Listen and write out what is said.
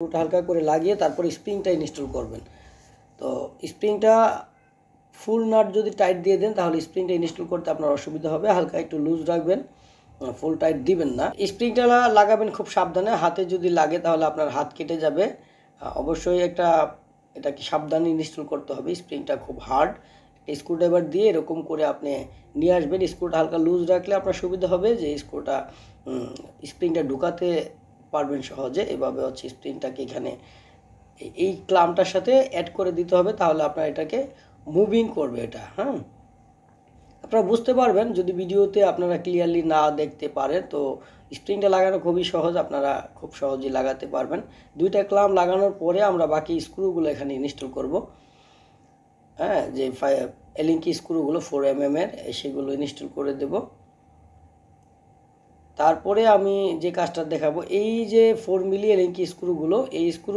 স্ক্রুটা হালকা করে লাগিয়ে তারপর স্প্রিংটা ইনস্টল করবেন। তো স্প্রিংটা ফুল নাট যদি টাইট দিয়ে দেন তাহলে স্প্রিংটা ইনস্টল করতে আপনার অসুবিধা হবে, হালকা একটু লুজ রাখবেন, ফুল টাইট দিবেন না। স্প্রিংটা লাগাবেন খুব সাবধানে, হাতে যদি লাগে তাহলে আপনার হাত কেটে যাবে। অবশ্যই এটাকে সাবধানে ইনস্টল করতে হবে, স্প্রিংটা খুব হার্ড। স্ক্রুড্রাইভার দিয়ে এরকম করে আপনি নিয়ে আসবেন। স্ক্রুটা হালকা লুজ রাখলে আপনার সুবিধা হবে যে স্প্রিংটা ঢুকাতে পারবেন সহজে। এভাবে হচ্ছে স্প্রিংটাকে এখানে এই ক্লামটার সাথে অ্যাড করে দিতে হবে, তাহলে আপনার এটাকে মুভিং করবে এটা। আপনারা বুঝতে পারবেন যদি ভিডিওতে আপনারা ক্লিয়ারলি না দেখতে পারেন। তো স্প্রিংটা লাগানো খুবই সহজ, আপনারা খুব সহজেই লাগাতে পারবেন। দুইটা ক্লাম লাগানোর পরে আমরা বাকি স্ক্রুগুলো এখানে ইনস্টল করব। যে এলিঙ্কি স্ক্রুগুলো 4mm এর সেগুলো ইনস্টল করে দেব। তারপরে আমি যে কাজটা দেখাবো, এই যে 4 মিলি এলিঙ্কি স্ক্রুগুলো, এই স্ক্রু